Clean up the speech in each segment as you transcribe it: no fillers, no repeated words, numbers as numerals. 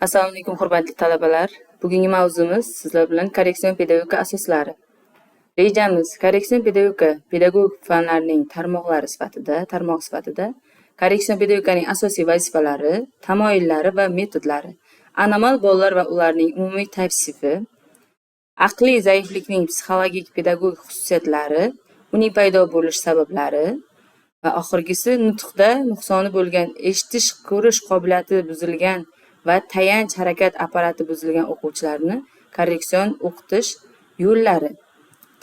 Assalomu alaykum hurmatli talabalar. Bugungi mavzumiz sizlar bilan korreksion pedagogika asoslari. Rejamiz korreksion pedagogik fanlarning tarmoq sifatida korreksion pedagogikaning asosiy vazifalari, tamoyillari va metodlari, anomal bolalar va ularning umumiy tavsifi, aqliy zaiflikning psixologik pedagogik xususiyatlari, uning paydo bo'lish sabablari va oxirgisi nutqda nuqsoni bo'lgan, eshitish, ko'rish qobiliyati buzilgan va tayanch harakat apparati buzilgan o'quvchilarni korreksion o'qitish yo'llari.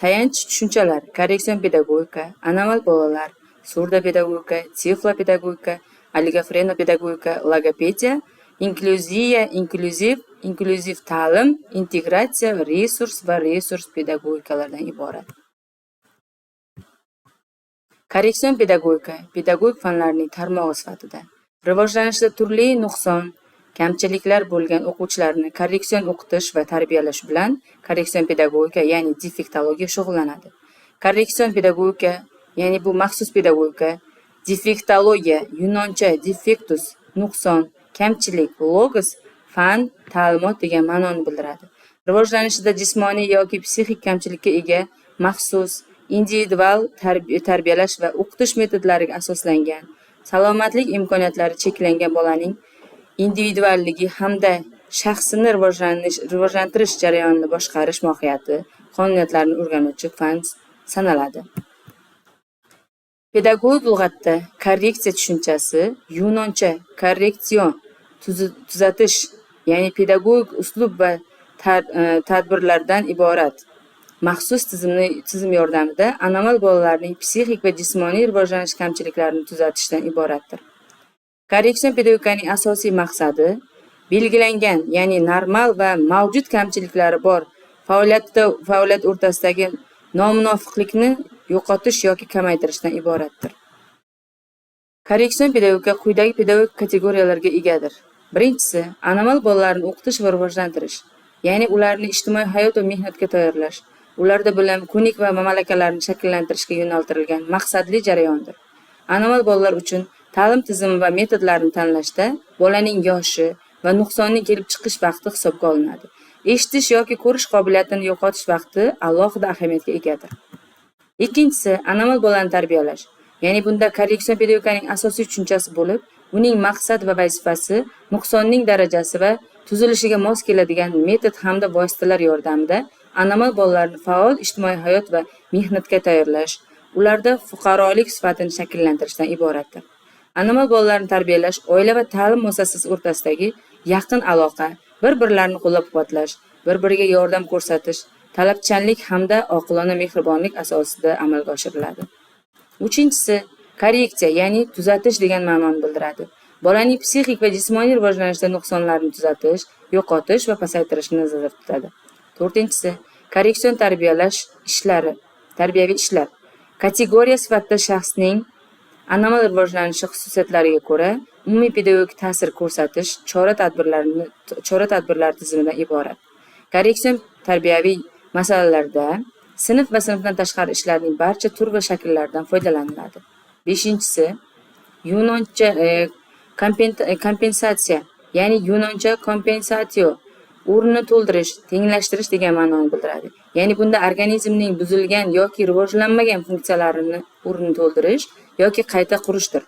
Tayanch tushunchalar: korreksion pedagogika, anomal bolalar, surdopedagogika, tiflopedagogika, oligofrenopedagogika, logopediya, inklyuziv ta'lim, integratsiya, resurs pedagogikalardan iborat. Korreksion pedagogika pedagogik fanlarning tarmog'i sifatida rivojlanishda turli nuqson, kamchiliklar bo'lgan o'quvchilarni korreksion o'qitish va tarbiyalash bilan korreksion pedagogika, ya'ni defektologiya shug'ullanadi. Korreksion pedagogika, ya'ni bu maxsus pedagogika, defektologiya, yunoncha defectus, nuqson, kamchilik, logos, fan, ta'limot degan ma'noni bildiradi. Rivojlanishida jismoniy yoki psixik kamchilikka ega maxsus individual tarbiyalash va o'qitish metodlariga asoslangan, salomatlik imkoniyatlari cheklangan bolaning individualligi hamda shaxsini rivojlantirish jarayonini boshqarish mohiyati, qonuniyatlarni o'rganuvchi fan sanaladi. Pedagogik lug'atda korreksiya tushunchasi yunoncha korreksion, tuzatish, ya'ni pedagogik uslub va tadbirlardan iborat maxsus tizim yordamida anomal bolalarning psixik va jismoniy rivojlanish kamchiliklarini tuzatishdan iboratdir. Korreksion pedagogikaning asosiy maqsadi belgilangan, ya'ni normal va mavjud kamchiliklari bor faoliyat o'rtasidagi nomunofiqlikni yo'qotish yoki kamaytirishdan iboratdir. Korreksion pedagogika quyidagi pedagogik kategoriyalarga egadir. Birinchisi, anomal bolalarni o'qitish va rivojlantirish, ya'ni ularni ijtimoiy hayot va mehnatga tayyorlash, ularda bilim, ko'nik va malakalarni shakllantirishga yo'naltirilgan maqsadli jarayondir. Anomal bolalar uchun ta'lim tizimi va metodlarini tanlashda bolaning yoshi va nuqsonning kelib chiqish vaqti hisobga olinadi. Eshitish yoki ko'rish qobiliyatini yo'qotish vaqti alohida ahamiyatga egadir. Ikkinchisi, anomal bolani tarbiyalash, ya'ni bunda korreksion pedagogikaning asosiy tushunchasi bo'lib, uning maqsad va vazifasi nuqsonning darajasi va tuzilishiga mos keladigan metod hamda vositalar yordamida anomal bolalarni faol ijtimoiy hayot va mehnatga tayyorlash, ularda fuqarolik sifatini shakllantirishdan iboratdir. Anomal bolalarni tarbiyalash oila va ta'lim muassasasi o'rtasidagi yaqin aloqa, bir-birlarini qo'llab-quvvatlash, bir-biriga yordam ko'rsatish, talabchanlik hamda oqilona mehribonlik asosida amalga oshiriladi. Uchinchisi, korreksiya, ya'ni tuzatish degan ma'noni bildiradi. Bolaning psixik va jismoniy rivojlanishida nuqsonlarni tuzatish, yo'qotish va pasaytirishni nazarda tutadi. To'rtinchisi, korreksion tarbiyaviy ishlar. Kategoriya sifatida shaxsning anomal rivojlanishi xususiyatlariga ko'ra umumiy pedagogik ta'sir ko'rsatish chora-tadbirlar tizimidan iborat. Korreksion tarbiyaviy masalalarda sinf va sinfdan tashqari ishlarning barcha tur va shakllaridan foydalaniladi. Beshinchisi, yunoncha kompensatsiya, ya'ni yunoncha kompensatio, o'rnini to'ldirish, tenglashtirish degan ma'noni bildiradi. Ya'ni bunda organizmning buzilgan yoki rivojlanmagan funksiyalarini o'rnini to'ldirish yoki qayta qurishdir.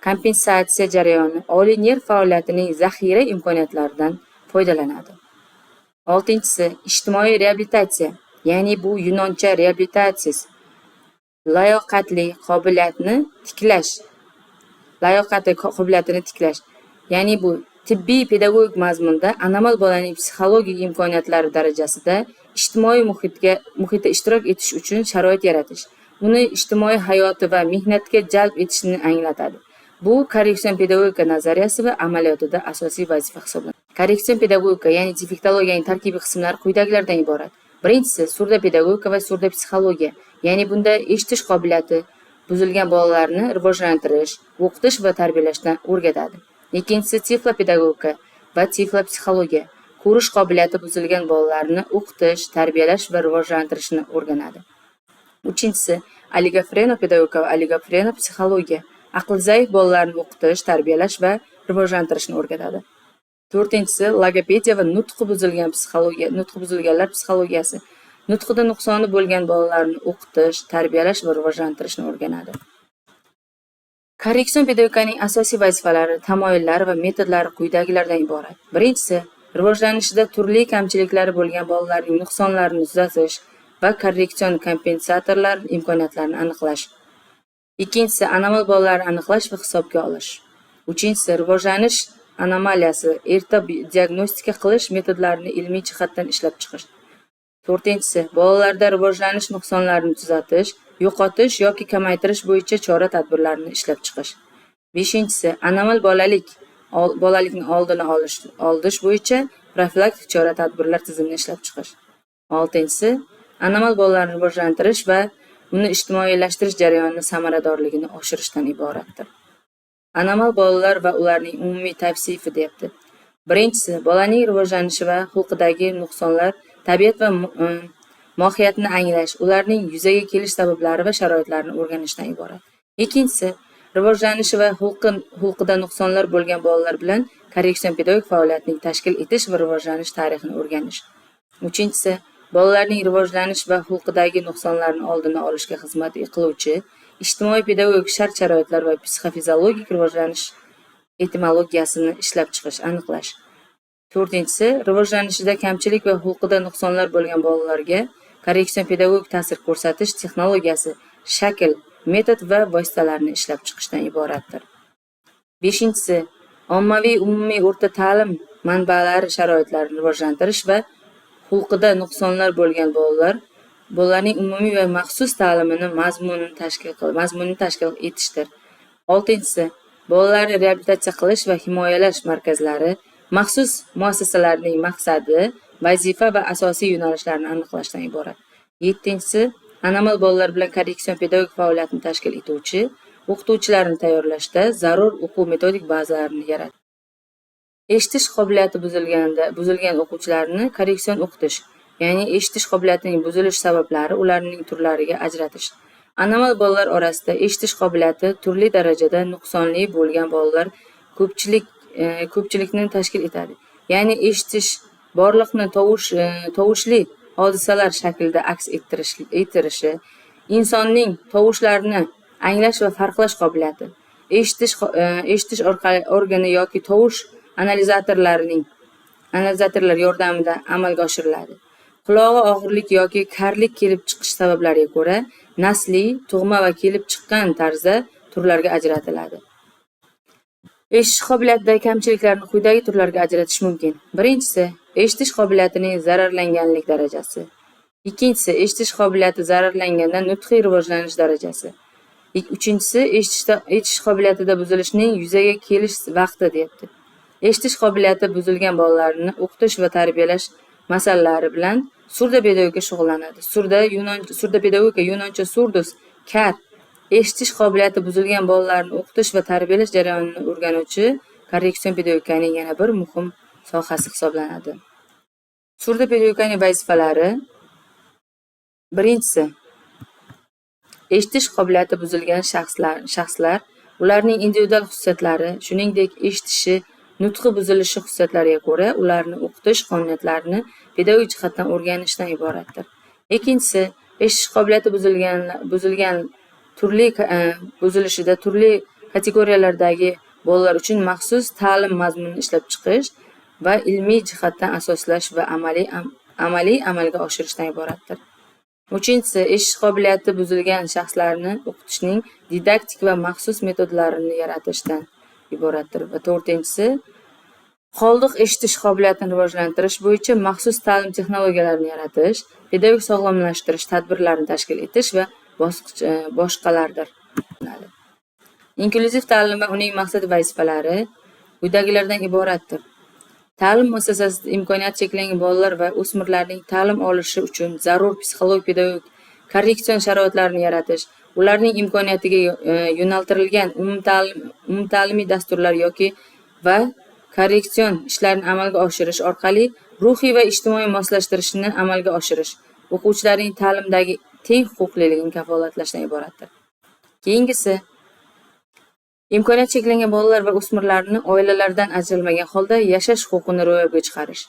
Kompensatsiya jarayoni oliy nerv faoliyatining zaxira imkoniyatlaridan foydalanadi. Oltinchisi, ijtimoiy reabilitatsiya, ya'ni bu yunoncha rehabilitatsiya, layoqatli qobiliyatini tiklash, ya'ni bu tibbiy pedagogik mazmunda anomal bolaning psixologik imkoniyatlari darajasida ijtimoiy muhitda ishtirok etish uchun sharoit yaratish, uni ijtimoiy hayoti va mehnatga jalb etishni anglatadi. Bu korreksion pedagogika nazariyasi va amaliyotida asosiy vazifa hisoblanadi. Korreksion pedagogika, ya'ni defektologiyaning tarkibiy qismlari quyidagilardan iborat. Birinchisi, surdopedagogika va surdopsixologiya, ya'ni bunda eshitish qobiliyati buzilgan bolalarni rivojlantirish, o'qitish va tarbiyalashdan o'rgatadi. Ikkinchisi, tiflopedagogika va tiflopsixologiya, ko'rish qobiliyati buzilgan bolalarni o'qitish, tarbiyalash va rivojlantirishni o'rganadi. Uchinchisi, oligofrenopedagogika va oligofrenopsixologiya, aqli zaif bolalarni o'qitish, tarbiyalash va rivojlantirishni o'rgatadi. To'rtinchisi, logopediya va nutqi buzilganlar psixologiyasi. Nutqida nuqsoni bo'lgan bolalarni o'qitish, tarbiyalash va rivojlantirishni o'rganadi. Korreksion pedagogikaning asosiy vazifalari, tamoyillari va metodlari quyidagilardan iborat. Birinchisi, rivojlanishida turli kamchiliklari bo'lgan bolalarning nuqsonlarini tuzatish va korreksion kompensatorlar imkoniyatlarini aniqlash. Ikkinchisi, anomal bolalarni aniqlash va hisobga olish. Uchinchisi, rivojlanish anomaliyasi, erta diagnostika qilish metodlarini ilmiy jihatdan ishlab chiqish. To'rtinchisi, bolalarda rivojlanish nuqsonlarini tuzatish, yo'qotish yoki kamaytirish bo'yicha chora-tadbirlarni ishlab chiqish. Beshinchisi, anomal bolalikning oldini olish bo'yicha profilaktik chora-tadbirlar tizimini ishlab chiqish. Oltinchisi, anomal bolalarni rivojlantirish va uni ijtimoiylashtirish jarayonini samaradorligini oshirishdan iboratdir. Anomal bolalar va ularning umumiy tavsifi deyapti. Birinchisi, bolaning rivojlanishi va xulqidagi nuqsonlar, tabiat va mohiyatni anglash, ularning yuzaga kelish sabablari va sharoitlarini o'rganishdan iborat. Ikkinchisi, rivojlanishi va xulqida nuqsonlar bo'lgan bolalar bilan korreksion pedagogik faoliyatni tashkil etish va rivojlanish tarixini o'rganish. Uchinchisi, bolalarning rivojlanish va xulqidagi nuqsonlarni oldini olishga xizmat qiluvchi ijtimoiy pedagogik shart-sharoitlar va psixofiziologik rivojlanish etimologiyasini ishlab chiqish, aniqlash. To'rtinchisi, rivojlanishida kamchilik va xulqida nuqsonlar bo'lgan bolalarga korreksion pedagogik ta'sir ko'rsatish texnologiyasi, shakl, metod va vositalarni ishlab chiqishdan iboratdir. Beshinchisi, ommaviy umumiy o'rta ta'lim manbalari sharoitlarini rivojlantirish va xulqida nuqsonlar bo'lgan bolalarning umumiy va maxsus ta'limini mazmunini tashkil etishdir. Oltinchisi, bolalarni reabilitatsiya qilish va himoyalash markazlari, maxsus muassasalarning maqsadi, vazifa va asosiy yo'nalishlarini aniqlashdan iborat. Yettinchisi, anomal bolalar bilan korreksion pedagogik faoliyatni tashkil etuvchi o'qituvchilarni tayyorlashda zarur o'quv metodik bazalarini yaratish. Eshitish qobiliyati buzilgan o'quvchilarni korreksion o'qitish, ya'ni eshitish qobiliyatining buzilish sabablari, ularning turlariga ajratish. Anomal bolalar orasida eshitish qobiliyati turli darajada nuqsonli bo'lgan bolalar ko'pchilikni tashkil etadi. Ya'ni eshitish borliqni tovushli hodisalar shaklida aks ettirishi, insonning tovushlarni anglash va farqlash qobiliyati, eshitish organi yoki tovush analizatorlar yordamida amalga oshiriladi. Qulog'i og'irlik yoki karlik kelib chiqish sabablariga ko'ra nasliy, tug'ma va kelib chiqqan tarzda turlarga ajratiladi. Eshitish qobiliyatidagi kamchiliklarni quyidagi turlarga ajratish mumkin. Birinchisi, eshitish qobiliyatining zararlanganlik darajasi. Ikkinchisi, eshitish qobiliyati zararlanganda nutqiy rivojlanish darajasi. Uchinchisi, eshitish qobiliyatida buzilishning yuzaga kelish vaqti deyapti. Eshitish qobiliyati buzilgan bolalarni o'qitish va tarbiyalash masalalari bilan surda pedagogika shug'ullanadi. Surda pedagogika yunoncha surdus, kar. Eshitish qobiliyati buzilgan bolalarni o'qitish va tarbiyalash jarayonini o'rganuvchi korreksion pedagogikaning yana bir muhim sohasi hisoblanadi. Surda pedagogikaning vazifalari. Birinchisi, eshitish qobiliyati buzilgan shaxslar, ularning individual xususiyatlari, shuningdek eshitishi, nutqi buzilishi xususiyatlariga ko'ra ularni o'qitish qonuniyatlarini pedagogik jihatdan o'rganishdan iboratdir. Ikkinchisi, eshitish qobiliyati buzilgan buzilishida turli kategoriyalardagi bolalar uchun maxsus ta'lim mazmunini ishlab chiqish va ilmiy jihatdan asoslash va amaliy amalga oshirishdan iboratdir. Uchinchisi, eshitish qobiliyati buzilgan shaxslarni o'qitishning didaktik va maxsus metodlarini yaratishdan iboratdir. Va to'rtinchisi, qoldiq eshitish qobiliyatini rivojlantirish bo'yicha maxsus ta'lim texnologiyalarini yaratish, pedagogik sog'lomlashtirish tadbirlarini tashkil etish va boshqalardir. Inklyuziv ta'lim va uning maqsad vazifalari quyidagilardan iboratdir. Ta'lim muassasasida imkoniyati cheklangan bolalar va o'smirlarning ta'lim olishi uchun zarur psixologik pedagogik korreksion sharoitlarni yaratish, ularning imkoniyatiga yo'naltirilgan umumta'limiy dasturlar va korreksion ishlarini amalga oshirish orqali ruhiy va ijtimoiy moslashtirishni amalga oshirish, o'quvchilarning ta'limdagi teng huquqliligini kafolatlashdan iboratdir. Keyingisi, Imkoniyati cheklangan bolalar va o'smirlarni oilalaridan ajralmagan holda yashash huquqini ro'yobga chiqarish.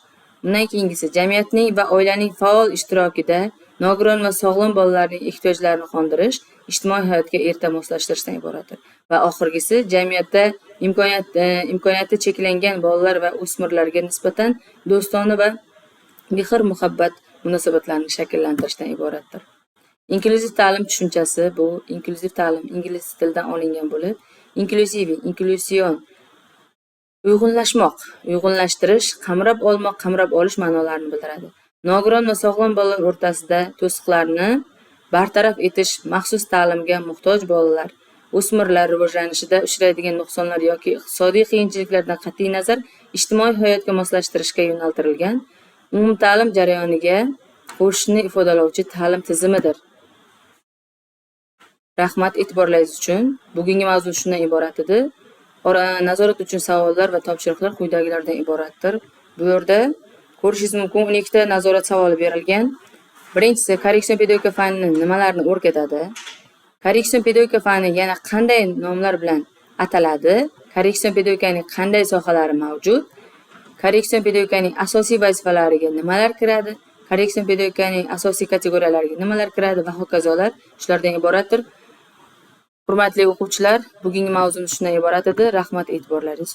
Undan keyingisi jamiyatning va oilaning faol ishtirokida nogiron va sog'lom bolalarning ehtiyojlarini qondirish, ijtimoiy hayotga erta moslashtirishdan iboratdir. Va oxirgisi jamiyatda imkoniyati cheklangan bolalar va o'smirlarga nisbatan do'stona va mehr-muhabbat munosabatlarini shakllantirishdan iboratdir. Inklyuziv ta'lim tushunchasi bu inklyuziv ta'lim ingliz tilidan olingan bo'lib, inklyusion uyg'unlashmoq, uyg'unlashtirish, qamrab olmoq, qamrab olish ma'nolarini bildiradi. Nogiron va sog'lom bolalar o'rtasida to'siqlarni bartaraf etish, maxsus ta'limga muhtoj bolalar, o'smirlar rivojlanishida uchraydigan nuqsonlar yoki iqtisodiy qiyinchiliklardan qat'iy nazar ijtimoiy hayotga moslashtirishga yo'naltirilgan umumta'lim jarayoniga qo'shishni ifodalovchi ta'lim tizimidir. Rahmat e'tiborlaringiz uchun. Bugungi mavzu shundan iborat edi. Nazorat uchun savollar va topshiriqlar quyidagilardan iboratdir. Bu yerda ko'rishingiz mumkin 12 ta nazorat savoli berilgan. Birinchisi, korreksion pedagogika fani nimalarni o'rgatadi? Korreksion pedagogika fani yana qanday nomlar bilan ataladi? Korreksion pedagogikaning qanday sohalari mavjud? Korreksion pedagogikaning asosiy vazifalariga nimalar kiradi? Korreksion pedagogikaning asosiy kategoriyalariga nimalar kiradi va hokazolar shulardan iboratdir. Hurmatli o'quvchilar, bugungi mavzumiz shundan iborat edi. Rahmat e'tiborlaringiz uchun.